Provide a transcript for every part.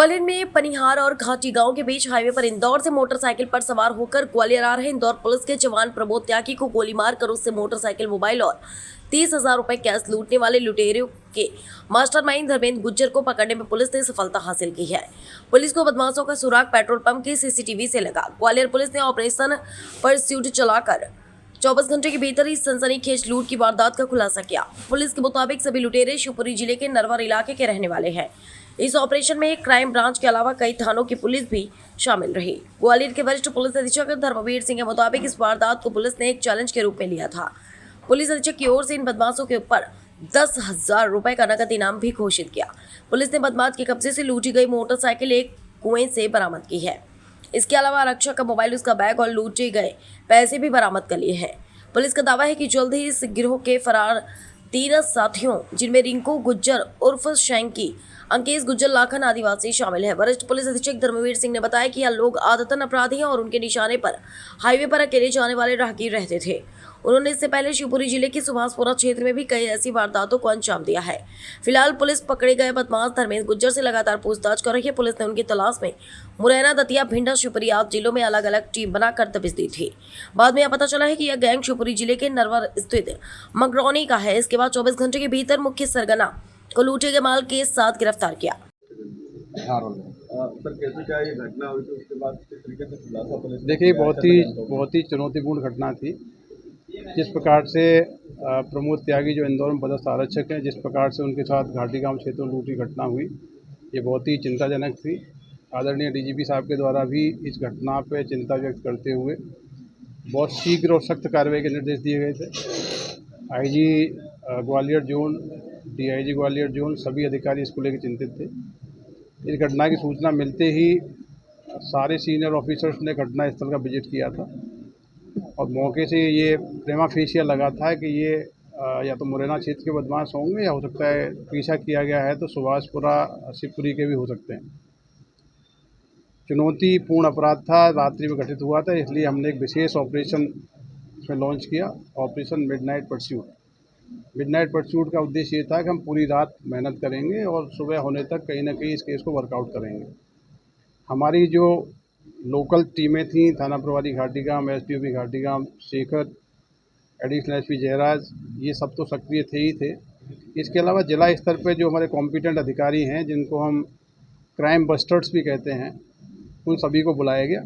ग्वालियर में पनिहार और घाटी गांव के बीच हाईवे पर इंदौर से मोटरसाइकिल पर सवार होकर ग्वालियर आ रहे इंदौर पुलिस के जवान प्रमोद त्यागी को गोली मारकर उससे मोटरसाइकिल, मोबाइल और 30,000 रुपए कैश लूटने वाले लुटेरों के मास्टरमाइंड धर्मेंद्र गुज्जर को पकड़ने में पुलिस ने सफलता हासिल की है। पुलिस को बदमाशों का सुराग पेट्रोल पंप के सीसीटीवी से लगा। ग्वालियर पुलिस ने ऑपरेशन परस्यूट चलाकर 24 घंटे के भीतर इस सनसनीखेज लूट की वारदात का खुलासा किया। पुलिस के मुताबिक सभी लुटेरे शिवपुरी जिले के नरवर इलाके के रहने वाले हैं। इस ऑपरेशन में एक क्राइम ब्रांच के अलावा कई थानों की पुलिस भी शामिल रही। ग्वालियर के वरिष्ठ पुलिस अधीक्षक धर्मवीर सिंह के मुताबिक इस वारदात को पुलिस ने एक चैलेंज के रूप में लिया था। पुलिस अधीक्षक की ओर से इन बदमाशों के ऊपर 10,000 रुपए का नकद इनाम भी घोषित किया। पुलिस ने बदमाश के कब्जे से लूटी गई मोटरसाइकिल एक कुएं से बरामद की है। इसके अलावा आरक्षक का मोबाइल, उसका बैग और लूटे गए पैसे भी बरामद कर लिए हैं। पुलिस का दावा है कि जल्द ही इस गिरोह के फरार 13 साथियों, जिनमें रिंकू गुज्जर उर्फ शैंकी, अंकेश गुज्जर लाखन आदिवासी शामिल है। वरिष्ठ पुलिस अधीक्षक धर्मवीर सिंह ने बताया कि यह लोग आदतन अपराधी हैं और उनके निशाने पर हाईवे पर अकेले जाने वाले राहगीर रहते थे। उन्होंने इससे पहले शिवपुरी जिले के सुभाषपुरा क्षेत्र में भी कई ऐसी वारदातों को अंजाम दिया है। फिलहाल पुलिस पकड़े गए बदमाश धर्मेंद्र गुज्जर से लगातार पूछताछ कर रही है। पुलिस ने उनकी तलाश में मुरैना, दतिया, भिंडा, शिवपुरी आदि जिलों में अलग अलग टीम बनाकर दबिश दी थी। बाद में यह पता चला है कि यह गैंग शिवपुरी जिले के नरवर स्थित मगरौनी का है। इसके बाद 24 घंटे के भीतर मुख्य सरगना को लूटे गए माल के साथ गिरफ्तार किया। सर, कैसे क्या ये घटना हुई थी, उसके बाद किस तरीके से खुलासा पुलिस ने देखिए, किया? बहुत ही चुनौतीपूर्ण घटना थी। जिस प्रकार से प्रमोद त्यागी जो इंदौर में पदस्थ आरक्षक हैं, जिस प्रकार से उनके साथ घाटी गांव क्षेत्र में लूटी घटना हुई, ये बहुत ही चिंताजनक थी। आदरणीय डीजीपी साहब के द्वारा भी इस घटना पर चिंता व्यक्त करते हुए बहुत शीघ्र और सख्त कार्रवाई के निर्देश दिए गए थे। IG Gwalior zone, DIG Gwalior zone, सभी अधिकारी इसको लेकर चिंतित थे। इस घटना की सूचना मिलते ही सारे सीनियर ऑफिसर्स ने घटनास्थल का विजिट किया था और मौके से ये प्रेमा फेशिया लगा था कि ये या तो मुरैना क्षेत्र के बदमाश होंगे या हो सकता है पीछा किया गया है तो सुभाषपुरा, शिवपुरी के भी हो सकते हैं। चुनौतीपूर्ण अपराध था, रात्रि में घटित हुआ था, इसलिए हमने एक विशेष ऑपरेशन इसमें लॉन्च किया, operation midnight pursuit. Midnight pursuit का उद्देश्य ये था कि हम पूरी रात मेहनत करेंगे और सुबह होने तक कहीं ना कहीं इस केस को वर्कआउट करेंगे। हमारी जो लोकल टीमें थीं, थाना प्रभारी Ghatigaon, SDOP Ghatigaon, Shekhar, additional SP Jayraj, ये सब तो सक्रिय थे ही थे। इसके अलावा जिला स्तर पर जो हमारे कॉम्पिटेंट अधिकारी हैं, जिनको हम क्राइम बस्टर्स भी कहते हैं, उन सभी को बुलाया गया।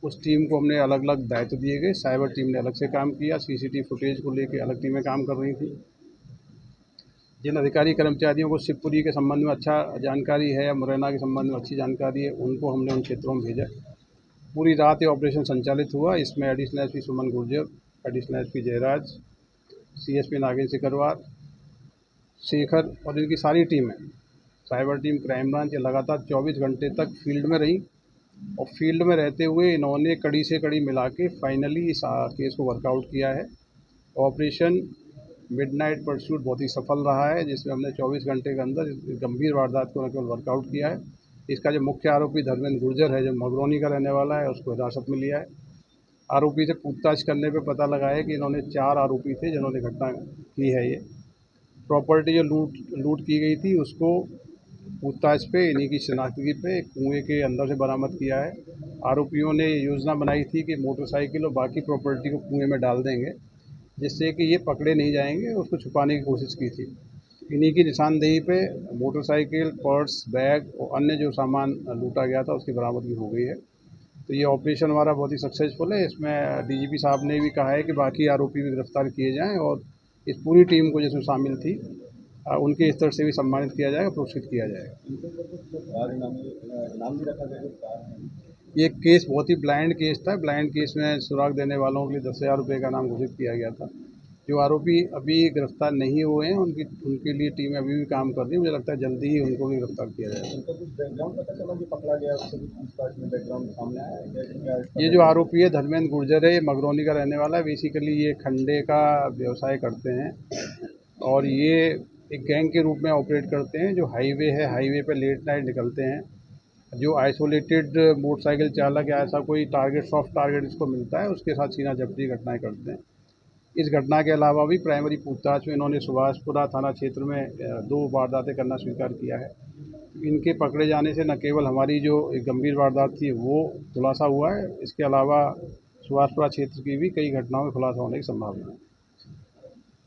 उस टीम को हमने अलग अलग दायित्व दिए गए। साइबर टीम ने अलग से काम किया, सीसीटीवी फुटेज को लेकर अलग टीमें काम कर रही थी। जिन अधिकारी कर्मचारियों को शिवपुरी के संबंध में अच्छा जानकारी है या मुरैना के संबंध में अच्छी जानकारी है, उनको हमने उन क्षेत्रों में भेजा। पूरी रात ये ऑपरेशन संचालित हुआ। इसमें additional SP Suman Gurjar, additional SP Jayraj, CSP Nagendra Sikarwar, Shekhar और इनकी सारी टीमें, साइबर टीम, क्राइम ब्रांच, लगातार 24 घंटे तक फील्ड में रही और फील्ड में रहते हुए इन्होंने कड़ी से कड़ी मिला के फाइनली इस केस को वर्कआउट किया है। ऑपरेशन मिडनाइट परस्यूट बहुत ही सफल रहा है, जिसमें हमने 24 घंटे के अंदर इस गंभीर वारदात को न केवल वर्कआउट किया है, इसका जो मुख्य आरोपी धर्मेंद्र गुर्जर है, जो मगरौनी का रहने वाला है, उसको हिरासत में लिया है। आरोपी से पूछताछ करने पर पता लगा है कि इन्होंने 4 आरोपी थे जिन्होंने घटना की है। ये प्रॉपर्टी जो लूट की गई थी, उसको पूछताछ पे, इन्हीं की शनाख्तगी पे कुएं के अंदर से बरामद किया है। आरोपियों ने योजना बनाई थी कि मोटरसाइकिल और बाकी प्रॉपर्टी को कुएं में डाल देंगे, जिससे कि ये पकड़े नहीं जाएंगे, उसको छुपाने की कोशिश की थी। इन्हीं की निशानदेही पे मोटरसाइकिल, पर्स, बैग और अन्य जो सामान लूटा गया था उसकी बरामदगी हो गई है। तो ये ऑपरेशन हमारा बहुत ही सक्सेसफुल है। इसमें डीजीपी साहब ने भी कहा है कि बाकी आरोपी भी गिरफ्तार किए जाएँ और इस पूरी टीम को जिसमें शामिल थी उनके स्तर से भी सम्मानित किया जाएगा, पुरस्कृत किया जाएगा। ये केस बहुत ही ब्लाइंड केस था। ब्लाइंड केस में सुराग देने वालों के लिए 10,000 रुपये का नाम घोषित किया गया था। जो आरोपी अभी गिरफ्तार नहीं हुए हैं, उनके लिए टीमें अभी भी काम कर रही है। मुझे लगता है जल्दी ही उनको भी गिरफ्तार किया जाएगा। उनका कुछ बैकग्राउंड पता चला कि पकड़ा गया, उससे भी पूछताछ में बैकग्राउंड सामने आया है? ये जो आरोपी है धर्मेंद्र गुर्जर है, ये मगरौनी का रहने वाला है। बेसिकली ये खंडे का व्यवसाय करते हैं और ये एक गैंग के रूप में ऑपरेट करते हैं। जो हाईवे है, हाईवे पे लेट नाइट निकलते हैं। जो आइसोलेटेड मोटरसाइकिल चालक या ऐसा कोई टारगेट, सॉफ्ट टारगेट इसको मिलता है, उसके साथ सीना झपटी घटनाएं करते हैं। इस घटना के अलावा भी प्राइमरी पूछताछ में इन्होंने सुभाषपुरा थाना क्षेत्र में 2 वारदातें करना स्वीकार किया है। इनके पकड़े जाने से न केवल हमारी जो एक गंभीर वारदात थी वो खुलासा हुआ है, इसके अलावा सुभाषपुरा क्षेत्र की भी कई घटनाओं में खुलासा होने की संभावना है।